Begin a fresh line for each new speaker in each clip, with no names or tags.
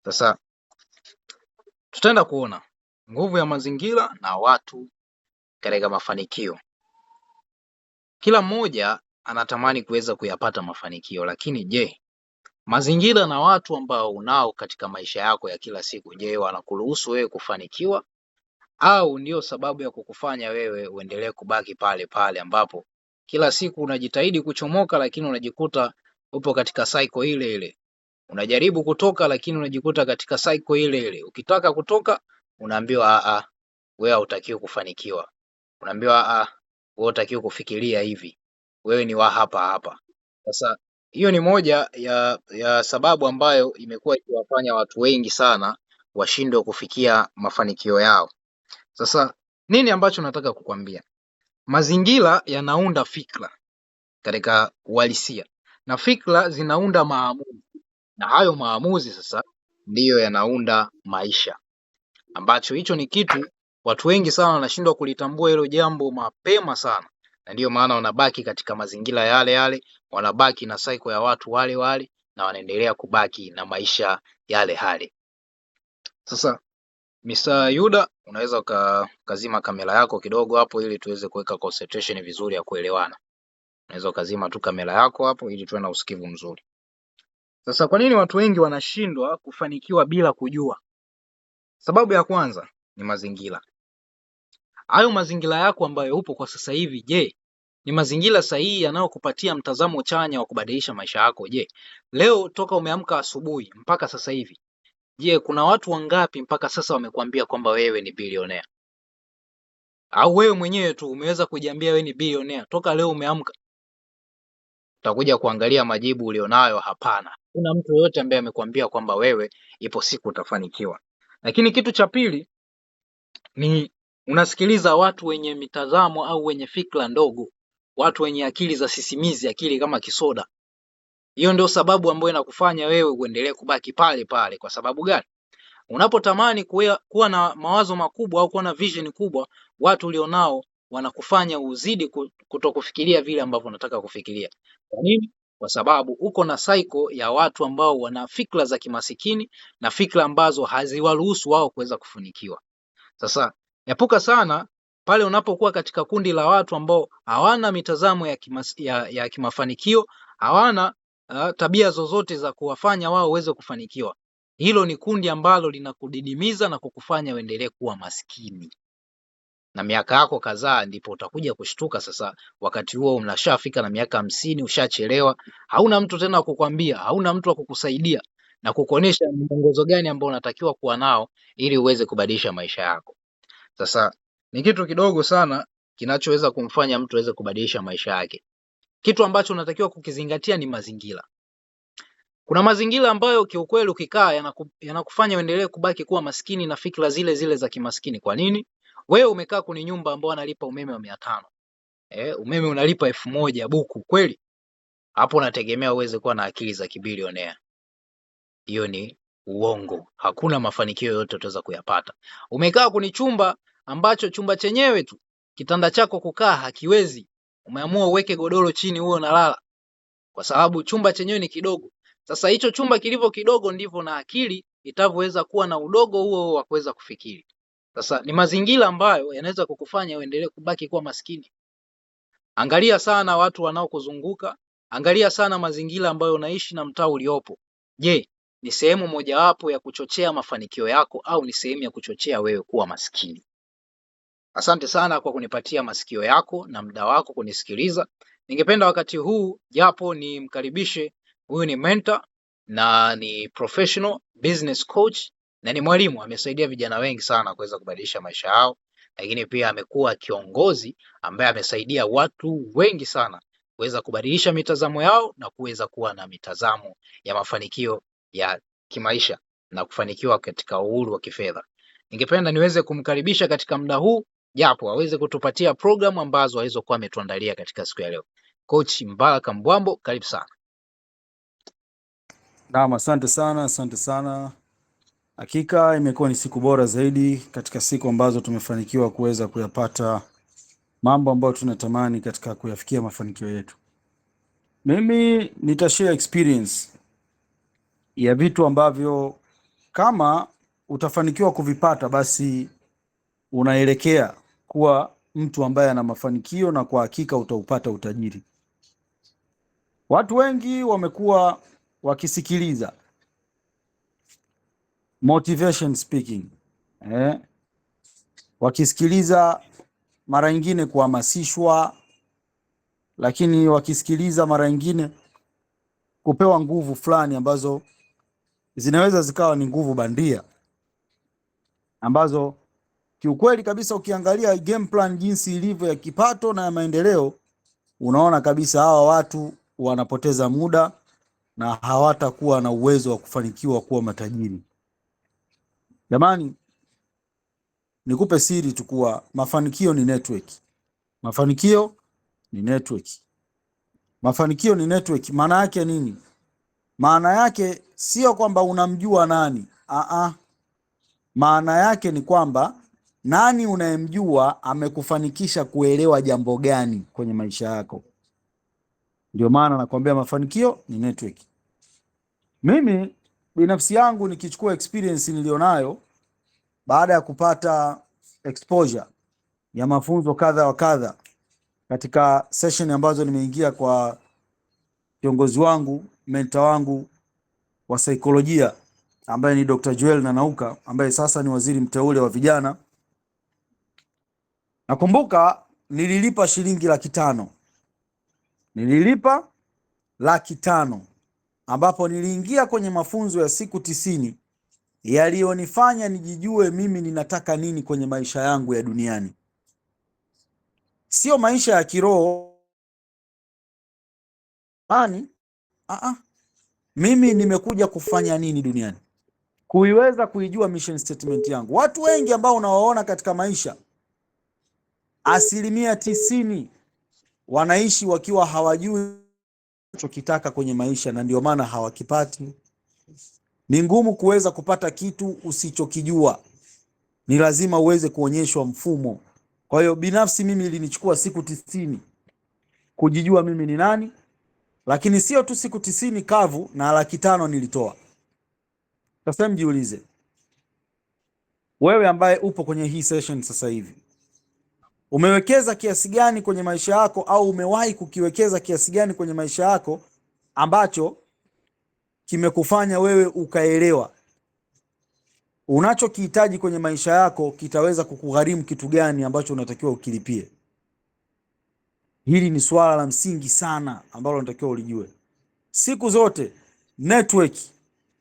Sasa tutaenda kuona nguvu ya mazingira na watu katika mafanikio. Kila mmoja anatamani kuweza kuyapata mafanikio, lakini je, mazingira na watu ambao unao katika maisha yako ya kila siku, je, wanakuruhusu wewe kufanikiwa au ndio sababu ya kukufanya wewe uendelee kubaki pale pale ambapo kila siku unajitahidi kuchomoka lakini unajikuta upo katika cycle ile ile. Unajaribu kutoka lakini unajikuta katika cycle ile ile. Ukitaka kutoka unaambiwa wewe hutakiwi kufanikiwa. Unaambiwa wewe hutakiwi kufikiria hivi. Wewe ni wa hapa hapa. Sasa hiyo ni moja ya sababu ambayo imekuwa ikiwafanya watu wengi sana washindwe kufikia mafanikio yao. Sasa nini ambacho nataka kukwambia? Mazingira yanaunda fikra katika uhalisia na fikra zinaunda maamuzi, na hayo maamuzi sasa ndiyo yanaunda maisha, ambacho hicho ni kitu watu wengi sana wanashindwa kulitambua hilo jambo mapema sana, na ndiyo maana wanabaki katika mazingira yale yale, wanabaki na cycle ya watu wale wale, na wanaendelea kubaki na maisha yale yale. Sasa Mr. Yuda, unaweza ukazima kamera yako kidogo hapo ili tuweze kuweka concentration vizuri ya kuelewana. Unaweza ukazima tu kamera yako hapo ili tuwe na usikivu mzuri. Sasa kwa nini watu wengi wanashindwa kufanikiwa bila kujua? Sababu ya kwanza ni mazingira. Hayo mazingira yako ambayo upo kwa sasa hivi, je, ni mazingira sahihi yanayokupatia mtazamo chanya wa kubadilisha maisha yako? Je, leo toka umeamka asubuhi mpaka sasa hivi, je, kuna watu wangapi mpaka sasa wamekuambia kwamba wewe ni bilionea? Au wewe mwenyewe tu umeweza kujiambia wewe ni bilionea toka leo umeamka? Utakuja kuangalia majibu ulionayo, hapana. Kuna mtu yoyote ambaye amekwambia kwamba wewe ipo siku utafanikiwa. Lakini kitu cha pili ni unasikiliza watu wenye mitazamo au wenye fikra ndogo, watu wenye akili za sisimizi, akili kama kisoda. Hiyo ndio sababu ambayo inakufanya wewe uendelee kubaki pale pale. Kwa sababu gani? Unapotamani kuwa na mawazo makubwa au kuwa na vision kubwa, watu ulionao wanakufanya uzidi kutokufikiria vile ambavyo unataka kufikiria. Kwa nini? Kwa sababu uko na cycle ya watu ambao wana fikra za kimasikini na fikra ambazo haziwaruhusu wao kuweza kufanikiwa. Sasa epuka sana pale unapokuwa katika kundi la watu ambao hawana mitazamo ya kimafanikio, hawana tabia zozote za kuwafanya wao waweze kufanikiwa. Hilo ni kundi ambalo linakudidimiza na kukufanya uendelee kuwa maskini. Na miaka yako kadhaa ndipo utakuja kushtuka sasa, wakati huo unashafika na miaka 50, ushachelewa, hauna mtu tena kukwambia, hauna mtu wa kukusaidia na kukuonesha ni mwongozo gani ambao unatakiwa kuwa nao ili uweze kubadilisha maisha yako. Sasa ni kitu kidogo sana kinachoweza kumfanya mtu aweze kubadilisha maisha yake. Kitu ambacho unatakiwa kukizingatia ni mazingira. Kuna mazingira ambayo kiukweli ukikaa yanakufanya uendelee kubaki kuwa maskini na fikra zile zile za kimaskini. Kwa nini? Wewe umekaa kwenye nyumba ambayo analipa umeme wa 500. Umeme unalipa 1000 buku kweli? Hapo unategemea uweze kuwa na akili za kibilionea. Hiyo ni uongo. Hakuna mafanikio yote utaweza kuyapata. Umekaa kwenye chumba ambacho chumba chenyewe tu kitanda chako kukaa hakiwezi. Umeamua uweke godoro chini uwe unalala. Kwa sababu chumba chenyewe ni kidogo. Sasa hicho chumba kilivyo kidogo ndivyo na akili itavyoweza kuwa na udogo huo wa kuweza kufikiri. Sasa ni mazingira ambayo yanaweza kukufanya uendelee kubaki kuwa maskini. Angalia sana watu wanaokuzunguka, angalia sana mazingira ambayo unaishi na mtaa uliopo. Je, ni sehemu mojawapo ya kuchochea mafanikio yako au ni sehemu ya kuchochea wewe kuwa maskini? Asante sana kwa kunipatia masikio yako na muda wako kunisikiliza. Ningependa wakati huu japo nimkaribishe, huyu ni mentor na ni professional business coach na ni mwalimu, amesaidia vijana wengi sana kuweza kubadilisha maisha yao, lakini pia amekuwa kiongozi ambaye amesaidia watu wengi sana kuweza kubadilisha mitazamo yao na kuweza kuwa na mitazamo ya mafanikio ya kimaisha na kufanikiwa katika uhuru wa kifedha. Ningependa niweze kumkaribisha katika muda huu japo aweze kutupatia programu ambazo alizokuwa ametuandalia katika siku ya leo. Coach Mbaraka Mbwambo, karibu sana.
Naam, asante sana. Hakika imekuwa ni siku bora zaidi katika siku ambazo tumefanikiwa kuweza kuyapata mambo ambayo tunatamani katika kuyafikia mafanikio yetu. Mimi nitashare experience ya vitu ambavyo kama utafanikiwa kuvipata, basi unaelekea kuwa mtu ambaye ana mafanikio, na kwa hakika utaupata utajiri. Watu wengi wamekuwa wakisikiliza motivation speaking, wakisikiliza mara nyingine kuhamasishwa, lakini wakisikiliza mara nyingine kupewa nguvu fulani ambazo zinaweza zikawa ni nguvu bandia, ambazo kiukweli kabisa ukiangalia game plan jinsi ilivyo ya kipato na ya maendeleo, unaona kabisa hawa watu wanapoteza muda na hawatakuwa na uwezo wa kufanikiwa kuwa matajiri. Jamani, nikupe siri tu kuwa mafanikio ni network. Mafanikio ni network. Mafanikio ni network. Maana yake nini? Maana yake sio kwamba unamjua nani. Maana yake ni kwamba nani unayemjua amekufanikisha kuelewa jambo gani kwenye maisha yako. Ndio maana nakwambia mafanikio ni network. Mimi binafsi yangu nikichukua experience nilionayo baada ya kupata exposure ya mafunzo kadha wa kadha katika session ambazo nimeingia kwa kiongozi wangu, mentor wangu wa saikolojia ambaye ni Dr. Joel Nanauka, ambaye sasa ni waziri mteule wa vijana. Nakumbuka nililipa shilingi 500,000. Nililipa 500,000 ambapo niliingia kwenye mafunzo ya siku 90 yaliyonifanya nijijue mimi ninataka nini kwenye maisha yangu ya duniani. Sio maisha ya kiroho. Mimi nimekuja kufanya nini duniani, kuiweza kuijua mission statement yangu. Watu wengi ambao unawaona katika maisha, 90% wanaishi wakiwa hawajui wanachokitaka kwenye maisha, na ndio maana hawakipati. Ni ngumu kuweza kupata kitu usichokijua, ni lazima uweze kuonyeshwa mfumo. Kwa hiyo binafsi mimi ilinichukua siku 90 kujijua mimi ni nani, lakini sio tu siku 90 kavu na 500,000 nilitoa. Sasa mjiulize, wewe ambaye upo kwenye hii session sasa hivi, umewekeza kiasi gani kwenye maisha yako, au umewahi kukiwekeza kiasi gani kwenye maisha yako ambacho kimekufanya wewe ukaelewa unachokihitaji kwenye maisha yako kitaweza kukugharimu kitu gani ambacho unatakiwa ukilipie? Hili ni swala la msingi sana ambalo unatakiwa ulijue. Siku zote network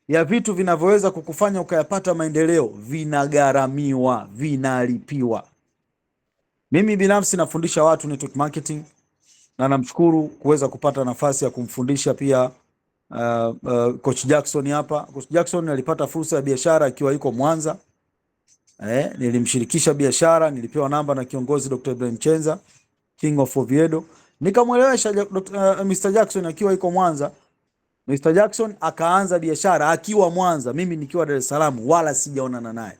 ya vitu vinavyoweza kukufanya ukayapata maendeleo vinagharamiwa, vinalipiwa. Mimi binafsi nafundisha watu network marketing, na namshukuru kuweza kupata nafasi ya kumfundisha pia Coach Jackson hapa. Coach Jackson alipata fursa ya biashara akiwa yuko Mwanza. Nilimshirikisha biashara, nilipewa namba na kiongozi Dr. Ibrahim Chenza, King of Oviedo. Nikamwelewesha Mr. Jackson akiwa yuko Mwanza. Mr. Jackson akaanza biashara akiwa Mwanza, mimi nikiwa Dar es Salaam, wala sijaonana naye.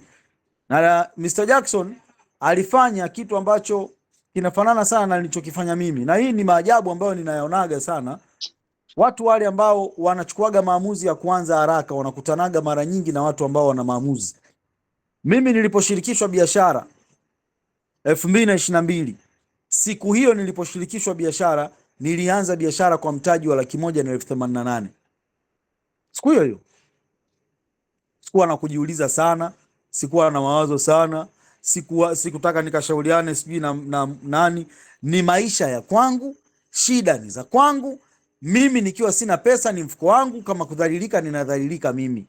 Na Mr. Jackson alifanya kitu ambacho kinafanana sana na nilichokifanya mimi. Na hii ni maajabu ambayo ninayaonaga sana. Watu wale ambao wanachukuaga maamuzi ya kuanza haraka wanakutanaga mara nyingi na watu ambao wana maamuzi. Mimi niliposhirikishwa biashara 2022, siku hiyo niliposhirikishwa biashara, nilianza biashara kwa mtaji wa 1,188,000. Siku hiyo sikuwa na kujiuliza sana, sikuwa na mawazo sana, sikutaka nikashauriane sijui na nani. Ni maisha ya kwangu, shida ni za kwangu. Mimi nikiwa sina pesa ni mfuko wangu, kama kudhalilika ninadhalilika mimi.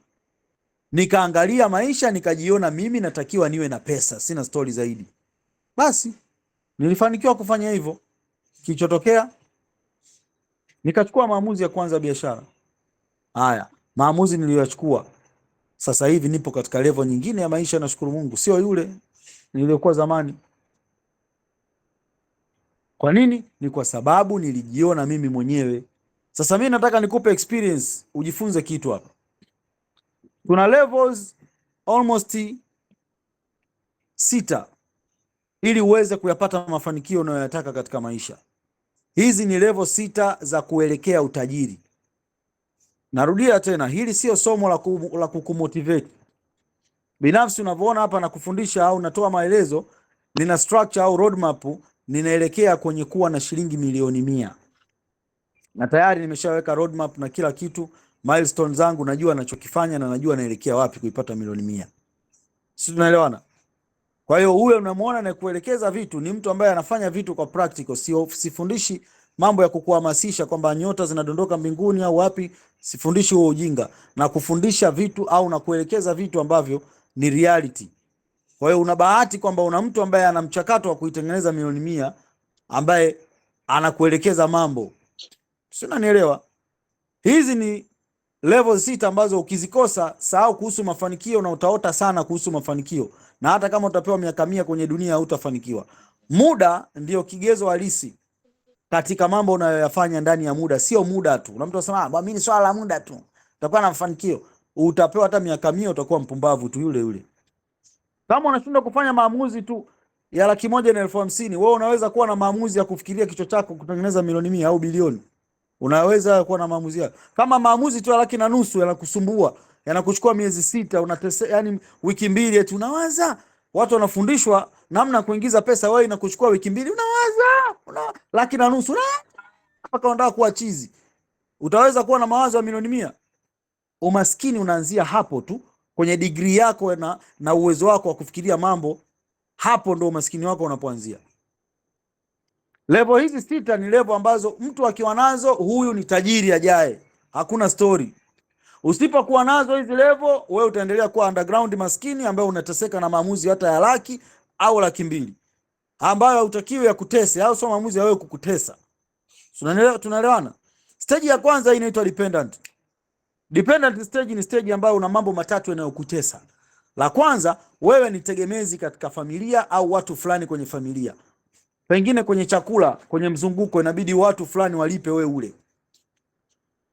Nikaangalia maisha nikajiona mimi natakiwa niwe na pesa, sina story zaidi. Basi nilifanikiwa kufanya hivyo. Kilichotokea, nikachukua maamuzi ya kuanza biashara. Haya maamuzi niliyochukua, sasa hivi nipo katika level nyingine ya maisha, nashukuru Mungu, sio yule niliyokuwa zamani. Kwa nini? Ni kwa sababu nilijiona mimi mwenyewe. Sasa mimi nataka nikupe experience, ujifunze kitu hapa. Kuna levels almost 6 ili uweze kuyapata mafanikio unayoyataka katika maisha. Hizi ni level 6 za kuelekea utajiri. Narudia tena, hili sio somo la kukumotivate. Binafsi unavyoona hapa na kufundisha au natoa maelezo, nina structure au roadmap, ninaelekea kwenye kuwa na shilingi milioni 100. Na tayari nimeshaweka roadmap na kila kitu, milestone zangu najua ninachokifanya na najua naelekea wapi kuipata milioni 100. Sisi tunaelewana? Kwa hiyo huyo unamuona na kuelekeza vitu ni mtu ambaye anafanya vitu kwa practical. Sifundishi mambo ya kukuhamasisha kwamba nyota zinadondoka mbinguni au wapi. Sifundishi huo ujinga, na kufundisha vitu au na kuelekeza vitu ambavyo ni reality. Kwa hiyo una bahati kwamba una mtu ambaye ana mchakato wa kuitengeneza milioni 100 ambaye anakuelekeza mambo. Sio, unanielewa? Hizi ni level 6 ambazo ukizikosa sahau kuhusu mafanikio na utaota sana kuhusu mafanikio, na hata kama utapewa miaka 100 kwenye dunia hutafanikiwa. Muda ndio kigezo halisi katika mambo unayoyafanya ndani ya muda, sio muda tu. Kuna mtu anasema mimi ni swala la muda tu utakuwa na mafanikio. Utapewa hata miaka 100 utakuwa mpumbavu tu yule yule. Kama unashindwa kufanya maamuzi tu ya 150,000, wewe unaweza kuwa na maamuzi ya kufikiria kichwa chako kutengeneza milioni 100 au bilioni. Unaweza kuwa na maamuzi yako. Kama maamuzi tu ya 150,000 yanakusumbua, yanakuchukua miezi 6, unateseka, yani wiki 2 eti unawaza. Watu wanafundishwa namna kuingiza pesa, wewe inakuchukua wiki 2 unawaza. 150,000 mpaka unataka kuwa chizi. Utaweza kuwa na mawazo ya milioni 100? Umaskini unaanzia hapo tu, kwenye degree yako na uwezo wako wa kufikiria mambo. Hapo ndo umaskini wako unapoanzia. Level hizi 6 ni level ambazo mtu akiwa nazo, huyu ni tajiri ajaye. Hakuna story. Usipokuwa nazo hizi level, wewe utaendelea kuwa underground maskini ambaye unateseka na maamuzi hata ya 100,000 au 200,000 ambayo hautakiwi ya kutese, au sio maamuzi ya wewe kukutesa. Tunaelewana? Stage ya kwanza inaitwa dependent. Dependent stage ni stage ambayo una mambo matatu yanayokutesa. La kwanza, wewe ni tegemezi katika familia au watu fulani kwenye familia. Pengine kwenye chakula, kwenye mzunguko inabidi watu fulani walipe wewe ule.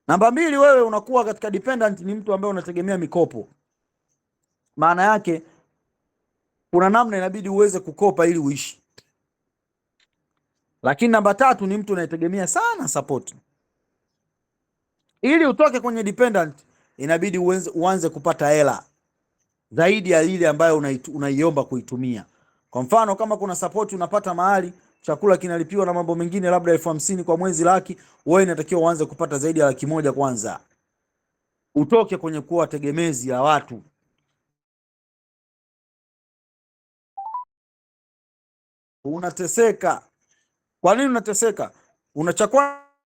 Namba 2, wewe unakuwa katika dependent, ni mtu ambaye unategemea mikopo. Maana yake kuna namna inabidi uweze kukopa ili uishi. Lakini namba 3 ni mtu unayetegemea sana support. Ili utoke kwenye dependent inabidi uanze kupata hela zaidi ya ile ambayo unaiomba kuitumia. Kwa mfano kama kuna support unapata mahali, chakula kinalipiwa na mambo mengine labda 50,000 kwa mwezi, 100,000, wewe inatakiwa uanze kupata zaidi ya 100,000 kwanza. Utoke kwenye kuwa tegemezi ya watu. Unateseka. Kwa nini unateseka? Unachakua